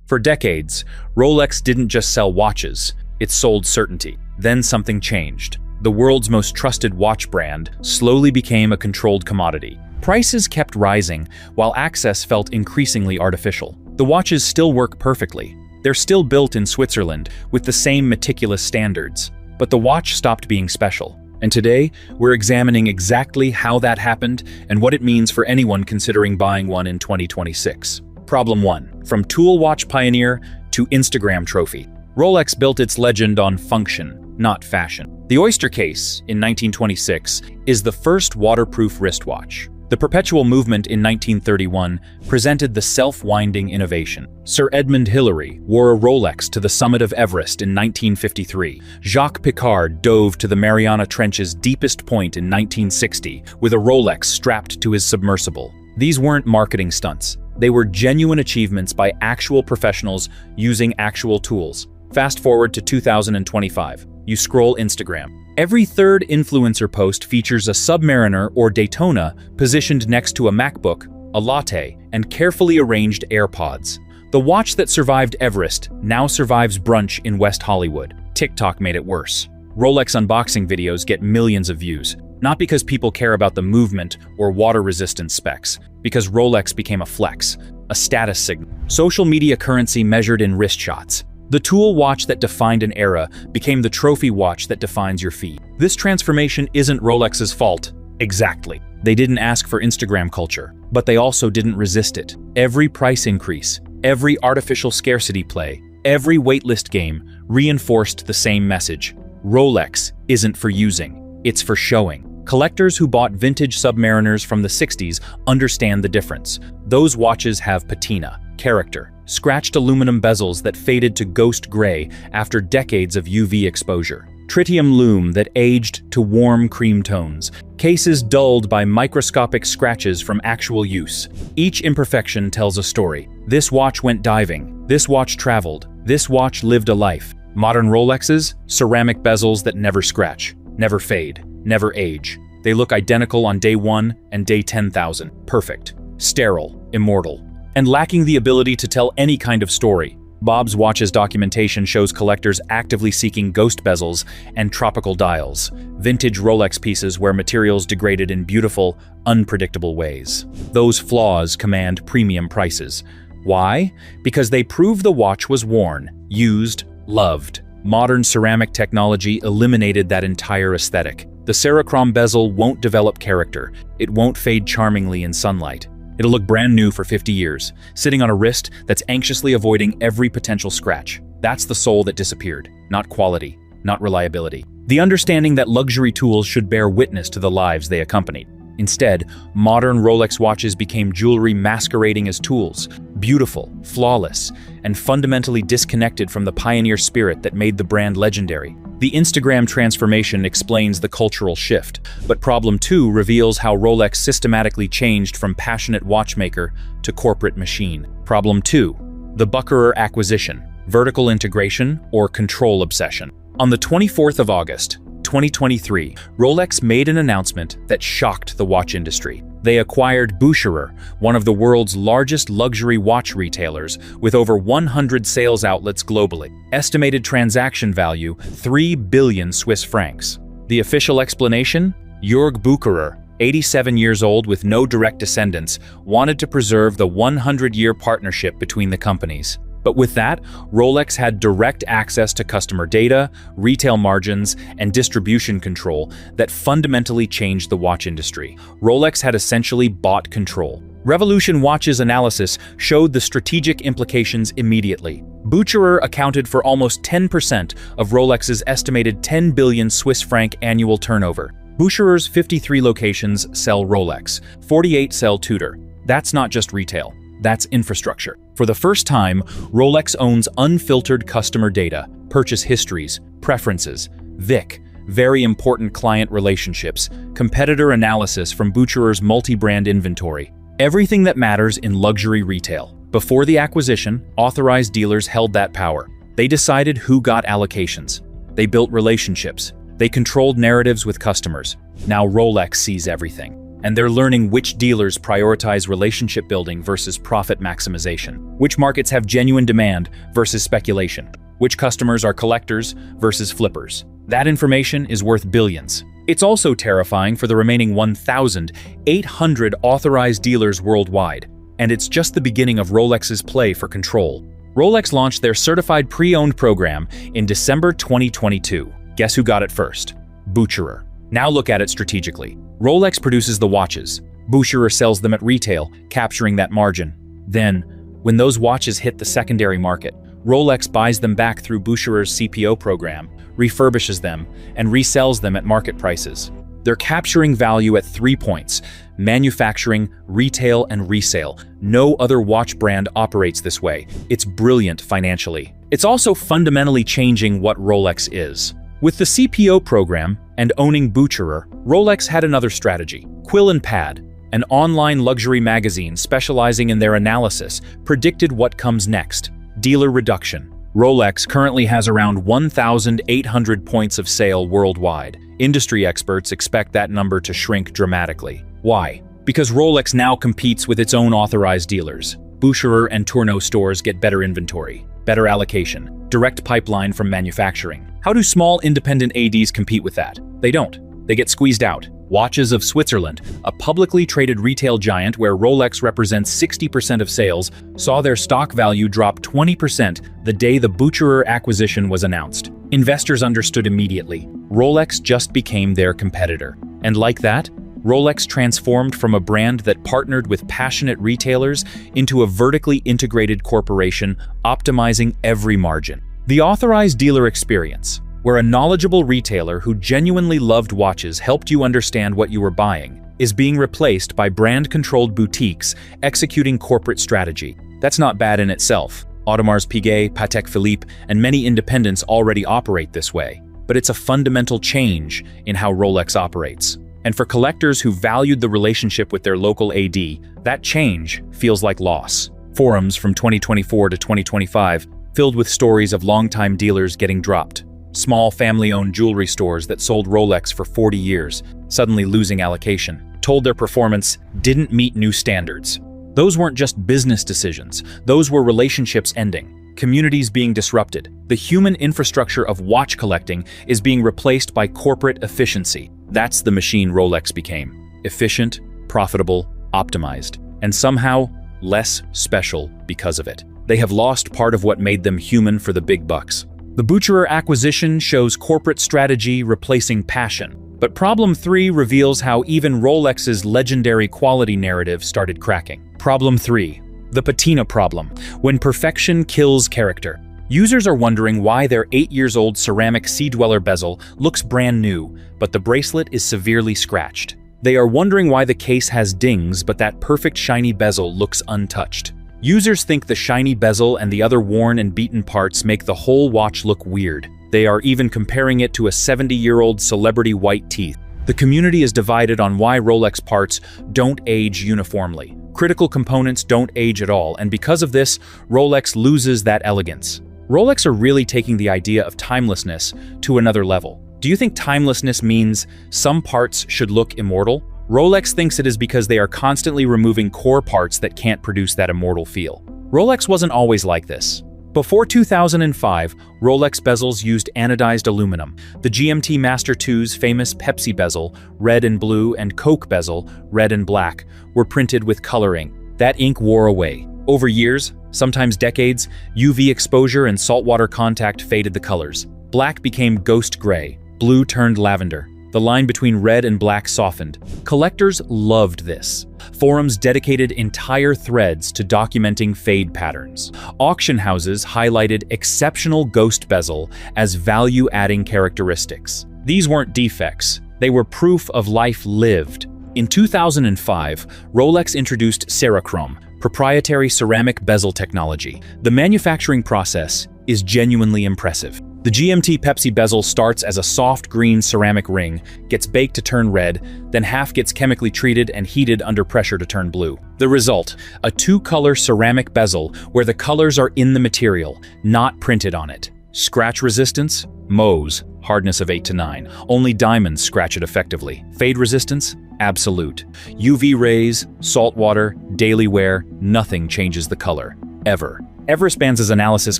For decades, Rolex didn't just sell watches, it sold certainty. Then something changed. The world's most trusted watch brand slowly became a controlled commodity. Prices kept rising, while access felt increasingly artificial. The watches still work perfectly. They're still built in Switzerland, with the same meticulous standards. But the watch stopped being special. And today, we're examining exactly how that happened and what it means for anyone considering buying one in 2026. Problem 1. From tool watch pioneer to Instagram trophy. Rolex built its legend on function, not fashion. The Oyster case, in 1926, is the first waterproof wristwatch. The perpetual movement in 1931 presented the self-winding innovation. Sir Edmund Hillary wore a Rolex to the summit of Everest in 1953. Jacques Piccard dove to the Mariana Trench's deepest point in 1960 with a Rolex strapped to his submersible. These weren't marketing stunts. They were genuine achievements by actual professionals using actual tools. Fast forward to 2025. You scroll Instagram. Every third influencer post features a Submariner or Daytona positioned next to a MacBook, a latte, and carefully arranged AirPods. The watch that survived Everest now survives brunch in West Hollywood. TikTok made it worse. Rolex unboxing videos get millions of views, not because people care about the movement or water resistance specs, because Rolex became a flex, a status signal. Social media currency measured in wrist shots. The tool watch that defined an era became the trophy watch that defines your feet. This transformation isn't Rolex's fault. Exactly. They didn't ask for Instagram culture, but they also didn't resist it. Every price increase, every artificial scarcity play, every waitlist game reinforced the same message. Rolex isn't for using, it's for showing. Collectors who bought vintage Submariners from the 60s understand the difference. Those watches have patina, character, scratched aluminum bezels that faded to ghost gray after decades of UV exposure, tritium lume that aged to warm cream tones, cases dulled by microscopic scratches from actual use. Each imperfection tells a story. This watch went diving, this watch traveled, this watch lived a life. Modern Rolexes, ceramic bezels that never scratch, never fade, never age. They look identical on day 1 and day 10,000. Perfect, sterile, immortal, and lacking the ability to tell any kind of story. Bob's Watches documentation shows collectors actively seeking ghost bezels and tropical dials, vintage Rolex pieces where materials degraded in beautiful, unpredictable ways. Those flaws command premium prices. Why? Because they prove the watch was worn, used, loved. Modern ceramic technology eliminated that entire aesthetic. The Cerachrom bezel won't develop character. It won't fade charmingly in sunlight. It'll look brand new for 50 years, sitting on a wrist that's anxiously avoiding every potential scratch. That's the soul that disappeared, not quality, not reliability. The understanding that luxury tools should bear witness to the lives they accompanied. Instead, modern Rolex watches became jewelry masquerading as tools, beautiful, flawless, and fundamentally disconnected from the pioneer spirit that made the brand legendary. The Instagram transformation explains the cultural shift, but Problem 2 reveals how Rolex systematically changed from passionate watchmaker to corporate machine. Problem 2. The Bucherer acquisition, vertical integration, or control obsession. On the 24th of August, 2023, Rolex made an announcement that shocked the watch industry. They acquired Bucherer, one of the world's largest luxury watch retailers, with over 100 sales outlets globally. Estimated transaction value, 3 billion Swiss francs. The official explanation? Jörg Bucherer, 87 years old with no direct descendants, wanted to preserve the 100-year partnership between the companies. But with that, Rolex had direct access to customer data, retail margins, and distribution control that fundamentally changed the watch industry. Rolex had essentially bought control. Revolution Watches analysis showed the strategic implications immediately. Bucherer accounted for almost 10% of Rolex's estimated 10 billion Swiss franc annual turnover. Bucherer's 53 locations sell Rolex, 48 sell Tudor. That's not just retail. That's infrastructure. For the first time, Rolex owns unfiltered customer data, purchase histories, preferences, VIC, very important client relationships, competitor analysis from Bucherer's multi-brand inventory. Everything that matters in luxury retail. Before the acquisition, authorized dealers held that power. They decided who got allocations. They built relationships. They controlled narratives with customers. Now Rolex sees everything. and they're learning which dealers prioritize relationship building versus profit maximization, which markets have genuine demand versus speculation, which customers are collectors versus flippers. That information is worth billions. It's also terrifying for the remaining 1,800 authorized dealers worldwide, and it's just the beginning of Rolex's play for control. Rolex launched their certified pre-owned program in December 2022. Guess who got it first? Boucherer. Now look at it strategically. Rolex produces the watches. Boucherer sells them at retail, capturing that margin. Then, when those watches hit the secondary market, Rolex buys them back through Boucherer's CPO program, refurbishes them, and resells them at market prices. They're capturing value at 3 points: manufacturing, retail, and resale. No other watch brand operates this way. It's brilliant financially. It's also fundamentally changing what Rolex is. With the CPO program and owning Boucherer, Rolex had another strategy. Quill and Pad, an online luxury magazine specializing in their analysis, predicted what comes next: dealer reduction. Rolex currently has around 1,800 points of sale worldwide. Industry experts expect that number to shrink dramatically. Why? Because Rolex now competes with its own authorized dealers. Boucherer and Tourneau stores get better inventory, better allocation, direct pipeline from manufacturing. How do small independent ADs compete with that? They don't. They get squeezed out. Watches of Switzerland, a publicly traded retail giant where Rolex represents 60% of sales, saw their stock value drop 20% the day the Boucherer acquisition was announced. Investors understood immediately. Rolex just became their competitor. And like that, Rolex transformed from a brand that partnered with passionate retailers into a vertically integrated corporation, optimizing every margin. The authorized dealer experience, where a knowledgeable retailer who genuinely loved watches helped you understand what you were buying, is being replaced by brand-controlled boutiques executing corporate strategy. That's not bad in itself. Audemars Piguet, Patek Philippe, and many independents already operate this way. But it's a fundamental change in how Rolex operates. And for collectors who valued the relationship with their local AD, that change feels like loss. Forums from 2024 to 2025 filled with stories of longtime dealers getting dropped. Small family-owned jewelry stores that sold Rolex for 40 years, suddenly losing allocation, told their performance didn't meet new standards. Those weren't just business decisions, those were relationships ending, communities being disrupted. The human infrastructure of watch collecting is being replaced by corporate efficiency. That's the machine Rolex became. Efficient, profitable, optimized, and somehow less special because of it. They have lost part of what made them human for the big bucks. The Boucherer acquisition shows corporate strategy replacing passion. But Problem 3 reveals how even Rolex's legendary quality narrative started cracking. Problem 3. The patina problem, when perfection kills character. Users are wondering why their 8-year-old ceramic Sea Dweller bezel looks brand new, but the bracelet is severely scratched. They are wondering why the case has dings, but that perfect shiny bezel looks untouched. Users think the shiny bezel and the other worn and beaten parts make the whole watch look weird. They are even comparing it to a 70-year-old celebrity white teeth. The community is divided on why Rolex parts don't age uniformly. Critical components don't age at all, and because of this, Rolex loses that elegance. Rolex are really taking the idea of timelessness to another level. Do you think timelessness means some parts should look immortal? Rolex thinks it is because they are constantly removing core parts that can't produce that immortal feel. Rolex wasn't always like this. Before 2005, Rolex bezels used anodized aluminum. The GMT Master II's famous Pepsi bezel, red and blue, and Coke bezel, red and black, were printed with color ink. That ink wore away. Over years, sometimes decades, UV exposure and saltwater contact faded the colors. Black became ghost gray. Blue turned lavender. The line between red and black softened. Collectors loved this. Forums dedicated entire threads to documenting fade patterns. Auction houses highlighted exceptional ghost bezel as value-adding characteristics. These weren't defects. They were proof of life lived. In 2005, Rolex introduced Cerachrome, proprietary ceramic bezel technology. The manufacturing process is genuinely impressive. The GMT Pepsi bezel starts as a soft green ceramic ring, gets baked to turn red, then half gets chemically treated and heated under pressure to turn blue. The result, a two-color ceramic bezel where the colors are in the material, not printed on it. Scratch resistance? Mohs, hardness of 8 to 9. Only diamonds scratch it effectively. Fade resistance? Absolute. UV rays, salt water, daily wear, nothing changes the color. Ever. Everspan's analysis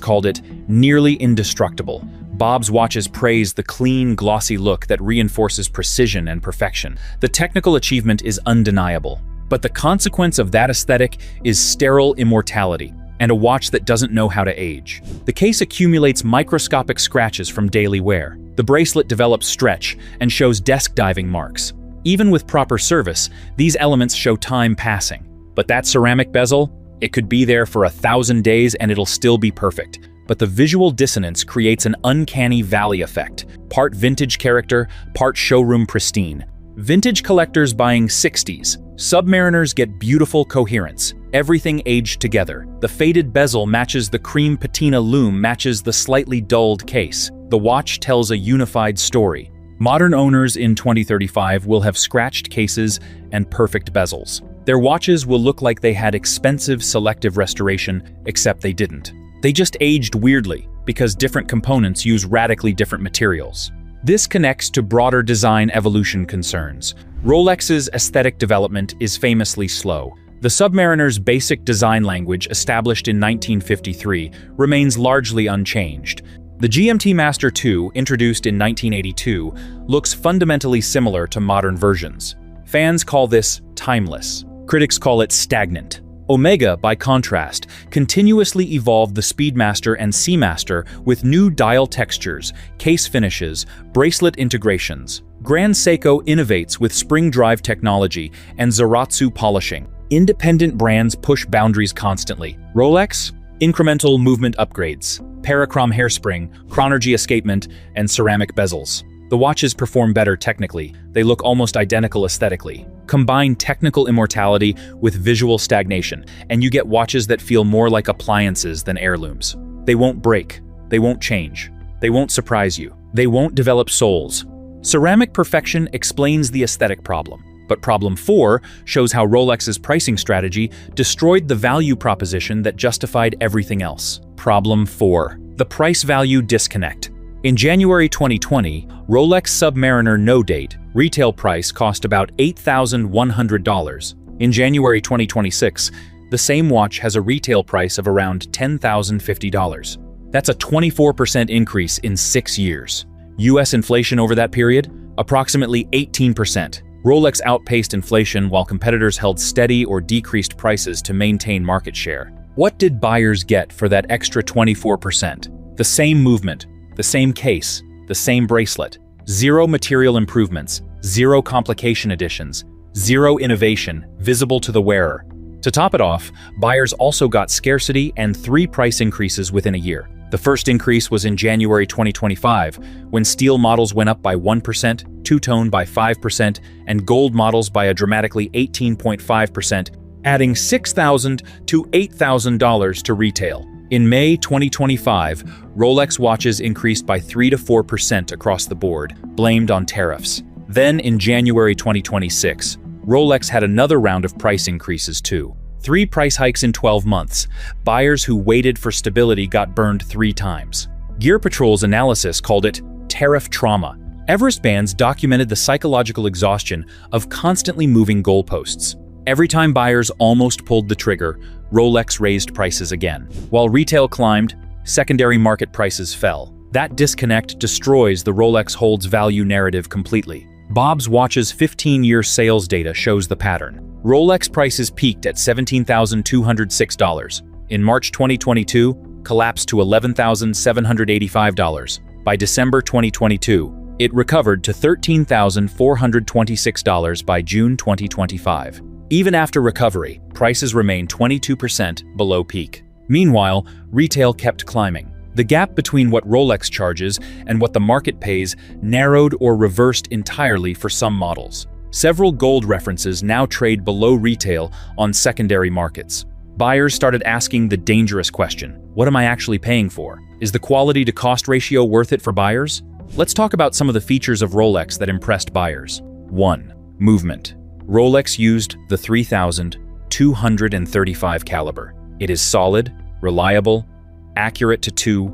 called it nearly indestructible. Bob's watches praise the clean, glossy look that reinforces precision and perfection. The technical achievement is undeniable. But the consequence of that aesthetic is sterile immortality, and a watch that doesn't know how to age. The case accumulates microscopic scratches from daily wear. The bracelet develops stretch and shows desk diving marks. Even with proper service, these elements show time passing. But that ceramic bezel? It could be there for 1,000 days and it'll still be perfect. But the visual dissonance creates an uncanny valley effect. Part vintage character, part showroom pristine. Vintage collectors buying 60s. Submariners get beautiful coherence. Everything aged together. The faded bezel matches the cream patina lume matches the slightly dulled case. The watch tells a unified story. Modern owners in 2035 will have scratched cases and perfect bezels. Their watches will look like they had expensive selective restoration, except they didn't. They just aged weirdly, because different components use radically different materials. This connects to broader design evolution concerns. Rolex's aesthetic development is famously slow. The Submariner's basic design language, established in 1953, remains largely unchanged. The GMT Master II, introduced in 1982, looks fundamentally similar to modern versions. Fans call this timeless. Critics call it stagnant. Omega, by contrast, continuously evolved the Speedmaster and Seamaster with new dial textures, case finishes, bracelet integrations. Grand Seiko innovates with spring drive technology and Zaratsu polishing. Independent brands push boundaries constantly. Rolex? Incremental movement upgrades. Parachrom hairspring, chronergy escapement, and ceramic bezels. The watches perform better technically. They look almost identical aesthetically. Combine technical immortality with visual stagnation, and you get watches that feel more like appliances than heirlooms. They won't break. They won't change. They won't surprise you. They won't develop souls. Ceramic perfection explains the aesthetic problem. But problem 4 shows how Rolex's pricing strategy destroyed the value proposition that justified everything else. Problem 4. The price-value disconnect. In January 2020, Rolex Submariner No Date retail price cost about $8,100. In January 2026, the same watch has a retail price of around $10,050. That's a 24% increase in 6 years. US inflation over that period? Approximately 18%. Rolex outpaced inflation while competitors held steady or decreased prices to maintain market share. What did buyers get for that extra 24%? The same movement, the same case, the same bracelet. Zero material improvements, zero complication additions, zero innovation visible to the wearer. To top it off, buyers also got scarcity and 3 price increases within a year. The first increase was in January 2025, when steel models went up by 1%, two-tone by 5%, and gold models by a dramatically 18.5%, adding $6,000 to $8,000 to retail. In May 2025, Rolex watches increased by 3 to 4% across the board, blamed on tariffs. Then in January 2026, Rolex had another round of price increases too. 3 price hikes in 12 months. Buyers who waited for stability got burned 3 times. Gear Patrol's analysis called it tariff trauma. Everspan's documented the psychological exhaustion of constantly moving goalposts. Every time buyers almost pulled the trigger, Rolex raised prices again. While retail climbed, secondary market prices fell. That disconnect destroys the Rolex holds value narrative completely. Bob's watch's 15-year sales data shows the pattern. Rolex prices peaked at $17,206. In March 2022, collapsed to $11,785. By December 2022, it recovered to $13,426 by June 2025. Even after recovery, prices remained 22% below peak. Meanwhile, retail kept climbing. The gap between what Rolex charges and what the market pays narrowed or reversed entirely for some models. Several gold references now trade below retail on secondary markets. Buyers started asking the dangerous question, what am I actually paying for? Is the quality-to-cost ratio worth it for buyers? Let's talk about some of the features of Rolex that impressed buyers. 1. Movement. Rolex used the 3235 caliber. It is solid, reliable, accurate to 2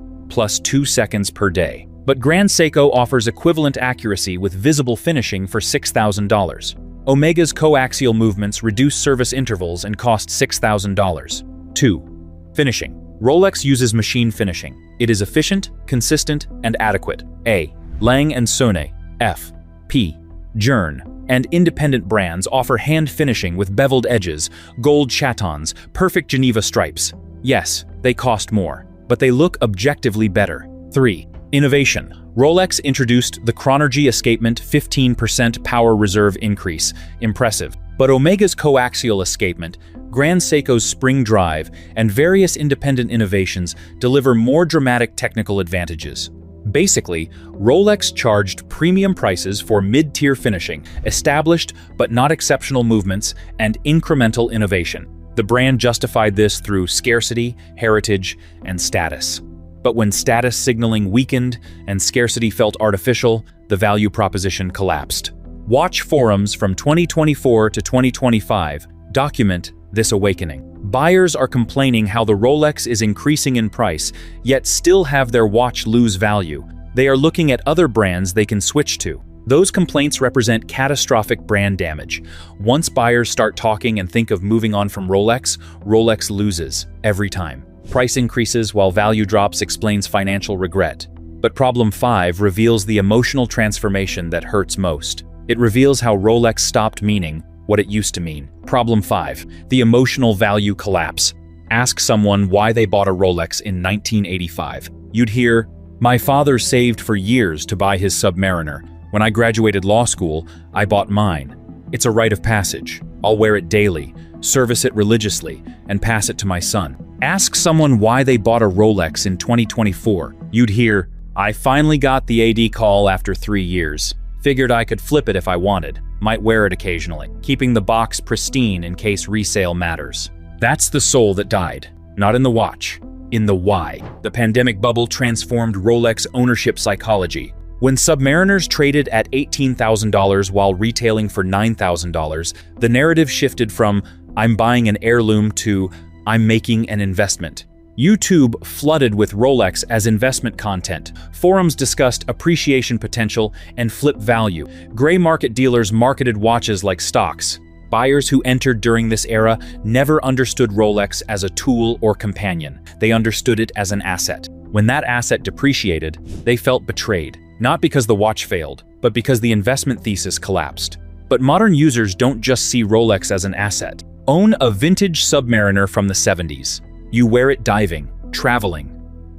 seconds per day. But Grand Seiko offers equivalent accuracy with visible finishing for $6,000. Omega's coaxial movements reduce service intervals and cost $6,000. 2. Finishing. Rolex uses machine finishing. It is efficient, consistent, and adequate. A. Lang & Söhne, F. P. Journe, and independent brands offer hand finishing with beveled edges, gold chatons, perfect Geneva stripes. Yes, they cost more, but they look objectively better. 3. Innovation. Rolex introduced the Chronergy escapement 15% power reserve increase. Impressive. But Omega's coaxial escapement, Grand Seiko's spring drive, and various independent innovations deliver more dramatic technical advantages. Basically, Rolex charged premium prices for mid-tier finishing, established but not exceptional movements, and incremental innovation. The brand justified this through scarcity, heritage, and status. But when status signaling weakened and scarcity felt artificial, the value proposition collapsed. Watch forums from 2024 to 2025 document this awakening. Buyers are complaining how the Rolex is increasing in price, yet still have their watch lose value. They are looking at other brands they can switch to. Those complaints represent catastrophic brand damage. Once buyers start talking and think of moving on from Rolex, Rolex loses every time. Price increases while value drops explains financial regret. But problem 5 reveals the emotional transformation that hurts most. It reveals how Rolex stopped meaning what it used to mean. Problem 5. The emotional value collapse. Ask someone why they bought a Rolex in 1985. You'd hear, "My father saved for years to buy his Submariner. When I graduated law school, I bought mine. It's a rite of passage. I'll wear it daily, service it religiously, and pass it to my son." Ask someone why they bought a Rolex in 2024. You'd hear, "I finally got the AD call after 3 years. Figured I could flip it if I wanted. Might wear it occasionally, keeping the box pristine in case resale matters." That's the soul that died. Not in the watch, in the why. The pandemic bubble transformed Rolex ownership psychology. When Submariners traded at $18,000 while retailing for $9,000, the narrative shifted from "I'm buying an heirloom" to "I'm making an investment." YouTube flooded with Rolex as investment content. Forums discussed appreciation potential and flip value. Gray market dealers marketed watches like stocks. Buyers who entered during this era never understood Rolex as a tool or companion. They understood it as an asset. When that asset depreciated, they felt betrayed. Not because the watch failed, but because the investment thesis collapsed. But modern users don't just see Rolex as an asset. Own a vintage Submariner from the 70s. You wear it diving, traveling,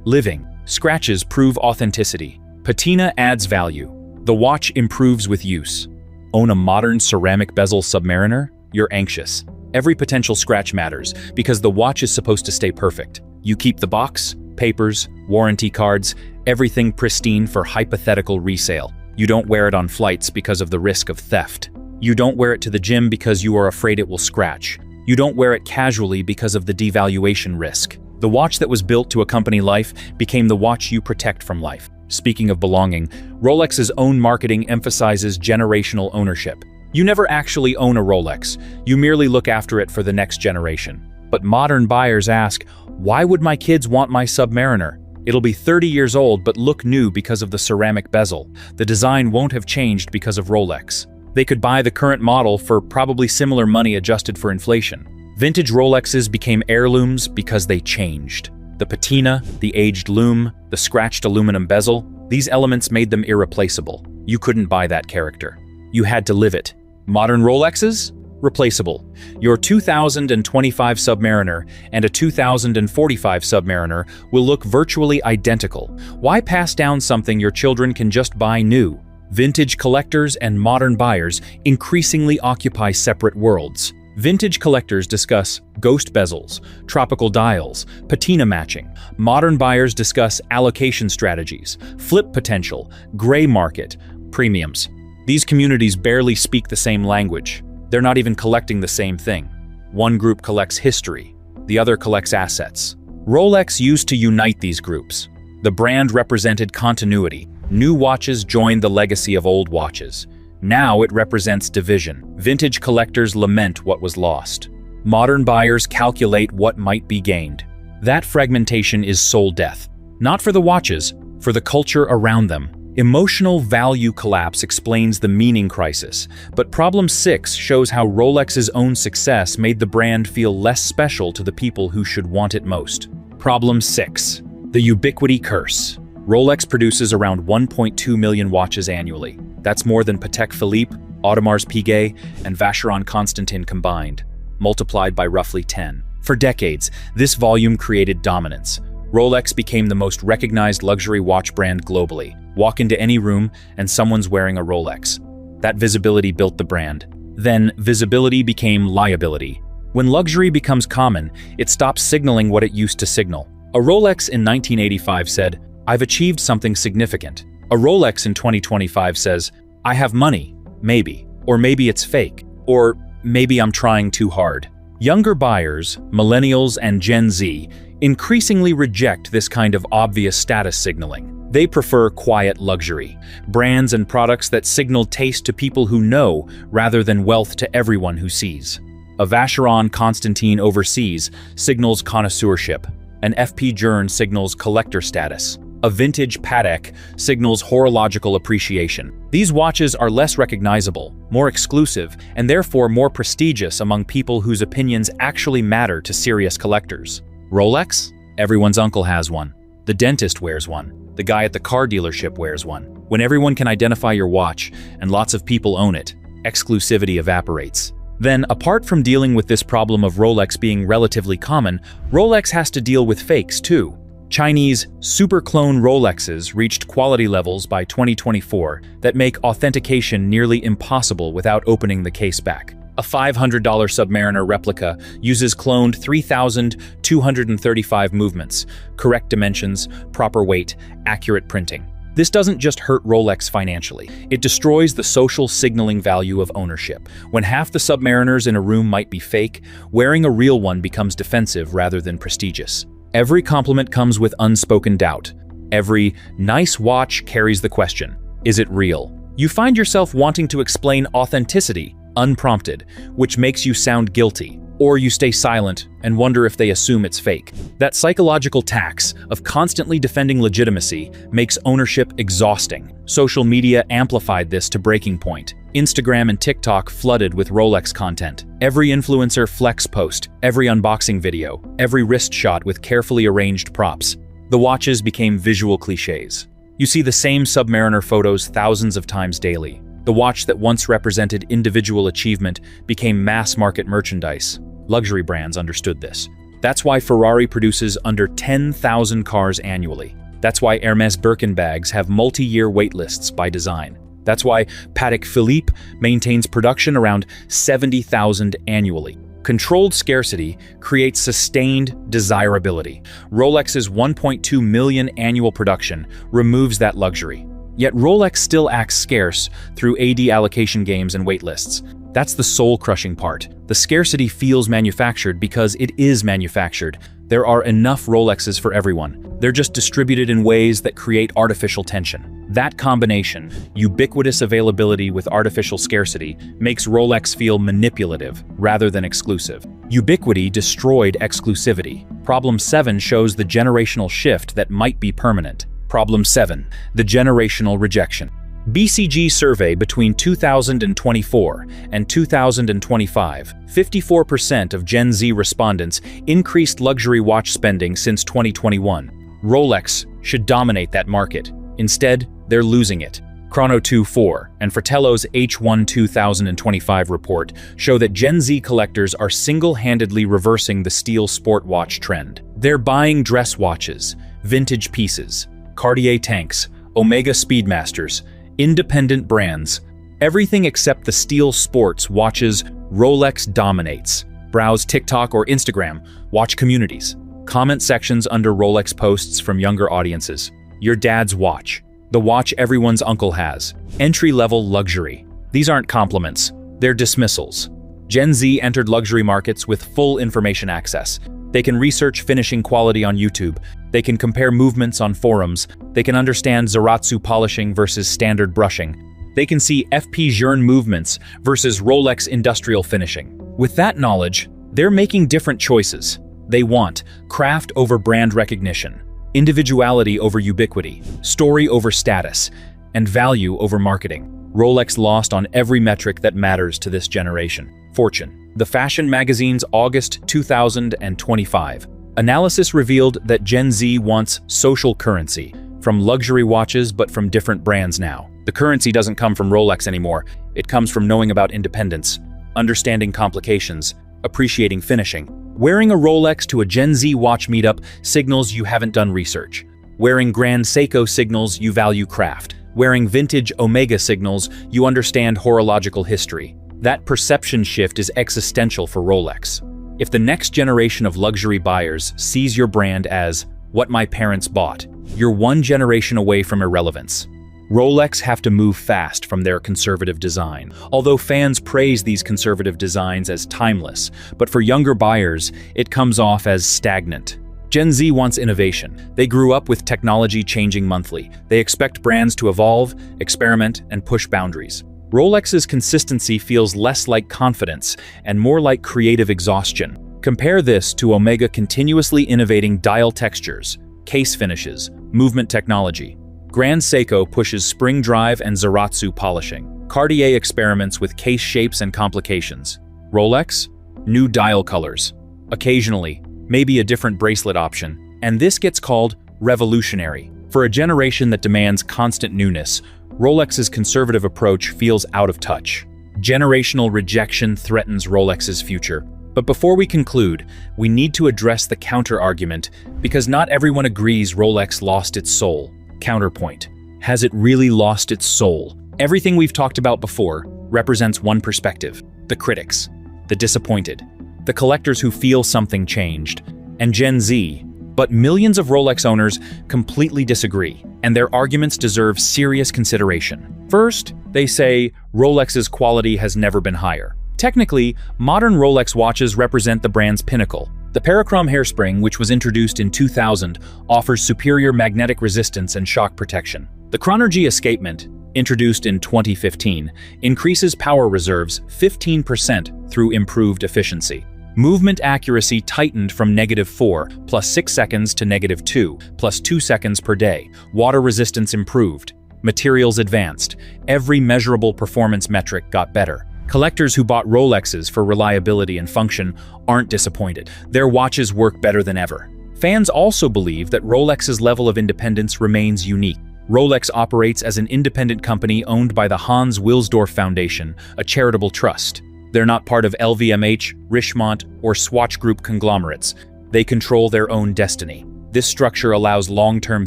living. Scratches prove authenticity. Patina adds value. The watch improves with use. Own a modern ceramic bezel Submariner? You're anxious. Every potential scratch matters because the watch is supposed to stay perfect. You keep the box, papers, warranty cards, everything pristine for hypothetical resale. You don't wear it on flights because of the risk of theft. You don't wear it to the gym because you are afraid it will scratch. You don't wear it casually because of the devaluation risk. The watch that was built to accompany life became the watch you protect from life. Speaking of belonging, Rolex's own marketing emphasizes generational ownership. You never actually own a Rolex. You merely look after it for the next generation. But modern buyers ask, why would my kids want my Submariner? It'll be 30 years old but look new because of the ceramic bezel. The design won't have changed because of Rolex. They could buy the current model for probably similar money adjusted for inflation. Vintage Rolexes became heirlooms because they changed. The patina, the aged lume, the scratched aluminum bezel, these elements made them irreplaceable. You couldn't buy that character. You had to live it. Modern Rolexes? Replaceable. Your 2025 Submariner and a 2045 Submariner will look virtually identical. Why pass down something your children can just buy new? Vintage collectors and modern buyers increasingly occupy separate worlds. Vintage collectors discuss ghost bezels, tropical dials, patina matching. Modern buyers discuss allocation strategies, flip potential, gray market, premiums. These communities barely speak the same language. They're not even collecting the same thing. One group collects history, the other collects assets. Rolex used to unite these groups. The brand represented continuity. New watches joined the legacy of old watches. Now it represents division. Vintage collectors lament what was lost. Modern buyers calculate what might be gained. That fragmentation is soul death. Not for the watches, for the culture around them. Emotional value collapse explains the meaning crisis, but problem 6 shows how Rolex's own success made the brand feel less special to the people who should want it most. Problem 6. The ubiquity curse. Rolex produces around 1.2 million watches annually. That's more than Patek Philippe, Audemars Piguet, and Vacheron Constantin combined, multiplied by roughly 10. For decades, this volume created dominance. Rolex became the most recognized luxury watch brand globally. Walk into any room and someone's wearing a Rolex. That visibility built the brand. Then, visibility became liability. When luxury becomes common, it stops signaling what it used to signal. A Rolex in 1985 said, "I've achieved something significant." A Rolex in 2025 says, "I have money, maybe." Or maybe it's fake. Or maybe I'm trying too hard. Younger buyers, millennials and Gen Z, increasingly reject this kind of obvious status signaling. They prefer quiet luxury, brands and products that signal taste to people who know rather than wealth to everyone who sees. A Vacheron Constantin overseas signals connoisseurship. An FP Journe signals collector status. A vintage Patek signals horological appreciation. These watches are less recognizable, more exclusive, and therefore more prestigious among people whose opinions actually matter to serious collectors. Rolex? Everyone's uncle has one. The dentist wears one. The guy at the car dealership wears one. When everyone can identify your watch, and lots of people own it, exclusivity evaporates. Then, apart from dealing with this problem of Rolex being relatively common, Rolex has to deal with fakes too. Chinese super clone Rolexes reached quality levels by 2024 that make authentication nearly impossible without opening the case back. A $500 Submariner replica uses cloned 3,235 movements, correct dimensions, proper weight, accurate printing. This doesn't just hurt Rolex financially. It destroys the social signaling value of ownership. When half the Submariners in a room might be fake, wearing a real one becomes defensive rather than prestigious. Every compliment comes with unspoken doubt. Every nice watch carries the question, is it real? You find yourself wanting to explain authenticity, unprompted, which makes you sound guilty. Or you stay silent and wonder if they assume it's fake. That psychological tax of constantly defending legitimacy makes ownership exhausting. Social media amplified this to breaking point. Instagram and TikTok flooded with Rolex content. Every influencer flex post, every unboxing video, every wrist shot with carefully arranged props. The watches became visual cliches. You see the same Submariner photos thousands of times daily. The watch that once represented individual achievement became mass-market merchandise. Luxury brands understood this. That's why Ferrari produces under 10,000 cars annually. That's why Hermès Birkin bags have multi-year waitlists by design. That's why Patek Philippe maintains production around 70,000 annually. Controlled scarcity creates sustained desirability. Rolex's 1.2 million annual production removes that luxury. Yet Rolex still acts scarce through AD allocation games and waitlists. That's the soul-crushing part. The scarcity feels manufactured because it is manufactured. There are enough Rolexes for everyone. They're just distributed in ways that create artificial tension. That combination, ubiquitous availability with artificial scarcity, makes Rolex feel manipulative rather than exclusive. Ubiquity destroyed exclusivity. Problem 7 shows the generational shift that might be permanent. Problem 7. The generational rejection. BCG survey between 2024 and 2025, 54% of Gen Z respondents increased luxury watch spending since 2021. Rolex should dominate that market. Instead, they're losing it. Chrono24 and Fratello's H1 2025 report show that Gen Z collectors are single-handedly reversing the steel sport watch trend. They're buying dress watches, vintage pieces, Cartier tanks, Omega Speedmasters, independent brands. Everything except the steel sports watches Rolex dominates. Browse TikTok or Instagram, watch communities. Comment sections under Rolex posts from younger audiences. Your dad's watch. The watch everyone's uncle has. Entry-level luxury. These aren't compliments, they're dismissals. Gen Z entered luxury markets with full information access. They can research finishing quality on YouTube. They can compare movements on forums. They can understand Zaratsu polishing versus standard brushing. They can see FP Journe movements versus Rolex industrial finishing. With that knowledge, they're making different choices. They want craft over brand recognition, individuality over ubiquity, story over status, and value over marketing. Rolex lost on every metric that matters to this generation. Fortune. The fashion magazine's August 2025 analysis revealed that Gen Z wants social currency, from luxury watches but from different brands now. The currency doesn't come from Rolex anymore. It comes from knowing about independence, understanding complications, appreciating finishing. Wearing a Rolex to a Gen Z watch meetup signals you haven't done research. Wearing Grand Seiko signals you value craft. Wearing vintage Omega signals you understand horological history. That perception shift is existential for Rolex. If the next generation of luxury buyers sees your brand as what my parents bought, you're one generation away from irrelevance. Rolex have to move fast from their conservative design. Although fans praise these conservative designs as timeless, but for younger buyers, it comes off as stagnant. Gen Z wants innovation. They grew up with technology changing monthly. They expect brands to evolve, experiment, and push boundaries. Rolex's consistency feels less like confidence and more like creative exhaustion. Compare this to Omega continuously innovating dial textures, case finishes, movement technology. Grand Seiko pushes spring drive and Zaratsu polishing. Cartier experiments with case shapes and complications. Rolex? New dial colors. Occasionally, maybe a different bracelet option. And this gets called revolutionary. For a generation that demands constant newness, Rolex's conservative approach feels out of touch. Generational rejection threatens Rolex's future. But before we conclude, we need to address the counter-argument, because not everyone agrees Rolex lost its soul. Counterpoint. Has it really lost its soul? Everything we've talked about before represents one perspective: the critics, the disappointed, the collectors who feel something changed, and Gen Z. But millions of Rolex owners completely disagree, and their arguments deserve serious consideration. First, they say Rolex's quality has never been higher. Technically, modern Rolex watches represent the brand's pinnacle. The Parachrom hairspring, which was introduced in 2000, offers superior magnetic resistance and shock protection. The Chronergy escapement, introduced in 2015, increases power reserves 15% through improved efficiency. Movement accuracy tightened from -4 plus 6 seconds to -2 plus 2 seconds per day. Water resistance improved. Materials advanced. Every measurable performance metric got better. Collectors who bought Rolexes for reliability and function aren't disappointed. Their watches work better than ever. Fans also believe that Rolex's level of independence remains unique. Rolex operates as an independent company owned by the Hans Wilsdorf Foundation, a charitable trust. They're not part of LVMH, Richemont, or Swatch Group conglomerates. They control their own destiny. This structure allows long-term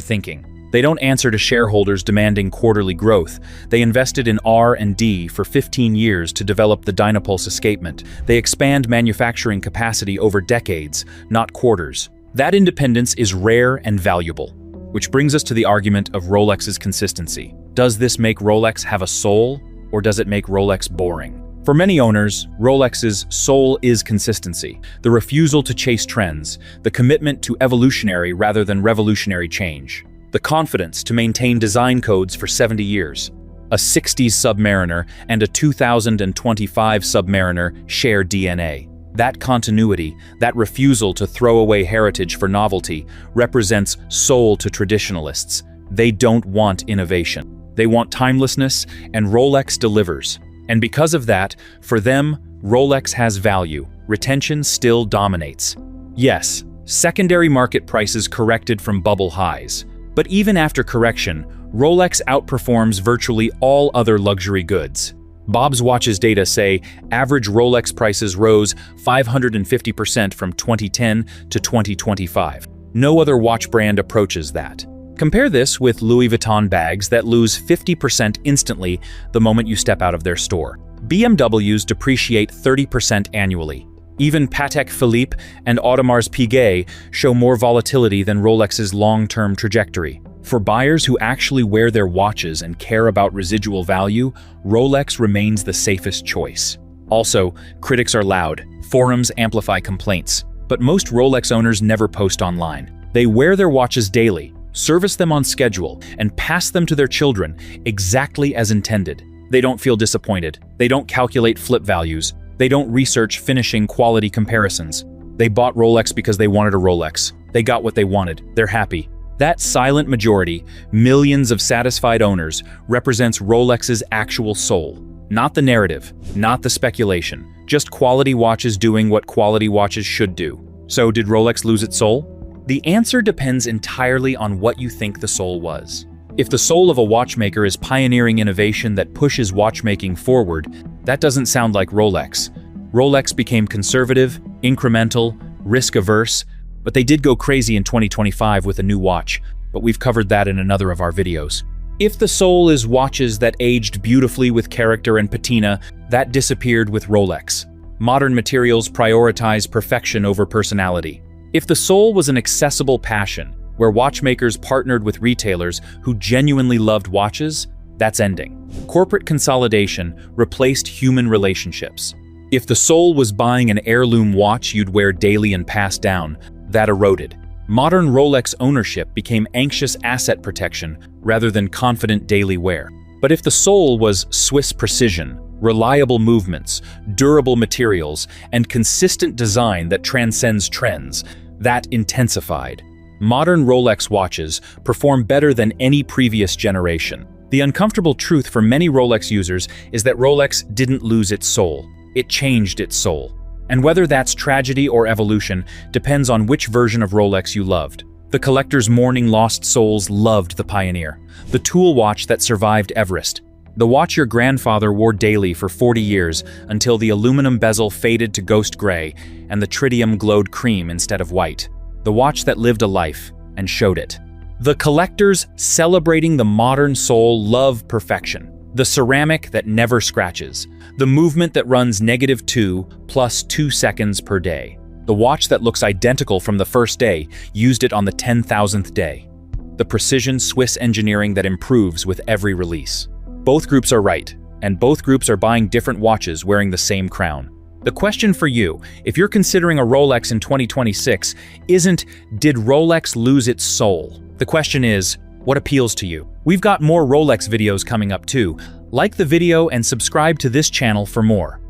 thinking. They don't answer to shareholders demanding quarterly growth. They invested in R&D for 15 years to develop the Dynapulse escapement. They expand manufacturing capacity over decades, not quarters. That independence is rare and valuable. Which brings us to the argument of Rolex's consistency. Does this make Rolex have a soul, or does it make Rolex boring? For many owners, Rolex's soul is consistency, the refusal to chase trends, the commitment to evolutionary rather than revolutionary change, the confidence to maintain design codes for 70 years. A 60s Submariner and a 2025 Submariner share DNA. That continuity, that refusal to throw away heritage for novelty, represents soul to traditionalists. They don't want innovation. They want timelessness, and Rolex delivers. And because of that, for them, Rolex has value. Retention still dominates. Yes, secondary market prices corrected from bubble highs. But even after correction, Rolex outperforms virtually all other luxury goods. Bob's Watches data say average Rolex prices rose 550% from 2010 to 2025. No other watch brand approaches that. Compare this with Louis Vuitton bags that lose 50% instantly the moment you step out of their store. BMWs depreciate 30% annually. Even Patek Philippe and Audemars Piguet show more volatility than Rolex's long-term trajectory. For buyers who actually wear their watches and care about residual value, Rolex remains the safest choice. Also, critics are loud. Forums amplify complaints. But most Rolex owners never post online. They wear their watches daily, service them on schedule, and pass them to their children exactly as intended. They don't feel disappointed. They don't calculate flip values. They don't research finishing quality comparisons. They bought Rolex because they wanted a Rolex. They got what they wanted. They're happy. That silent majority, millions of satisfied owners, represents Rolex's actual soul. Not the narrative, not the speculation, just quality watches doing what quality watches should do. So did Rolex lose its soul? The answer depends entirely on what you think the soul was. If the soul of a watchmaker is pioneering innovation that pushes watchmaking forward, that doesn't sound like Rolex. Rolex became conservative, incremental, risk-averse, but they did go crazy in 2025 with a new watch, but we've covered that in another of our videos. If the soul is watches that aged beautifully with character and patina, that disappeared with Rolex. Modern materials prioritize perfection over personality. If the soul was an accessible passion, where watchmakers partnered with retailers who genuinely loved watches, that's ending. Corporate consolidation replaced human relationships. If the soul was buying an heirloom watch you'd wear daily and pass down, that eroded. Modern Rolex ownership became anxious asset protection rather than confident daily wear. But if the soul was Swiss precision, reliable movements, durable materials, and consistent design that transcends trends, that intensified. Modern Rolex watches perform better than any previous generation. The uncomfortable truth for many Rolex users is that Rolex didn't lose its soul. It changed its soul. And whether that's tragedy or evolution depends on which version of Rolex you loved. The collector's mourning lost souls loved the Pioneer, the tool watch that survived Everest, the watch your grandfather wore daily for 40 years until the aluminum bezel faded to ghost gray and the tritium glowed cream instead of white, the watch that lived a life and showed it. The collectors celebrating the modern soul love perfection. The ceramic that never scratches. The movement that runs -2 plus 2 seconds per day. The watch that looks identical from the first day, used it on the 10,000th day. The precision Swiss engineering that improves with every release. Both groups are right, and both groups are buying different watches wearing the same crown. The question for you, if you're considering a Rolex in 2026, isn't, did Rolex lose its soul? The question is, what appeals to you? We've got more Rolex videos coming up too. Like the video and subscribe to this channel for more.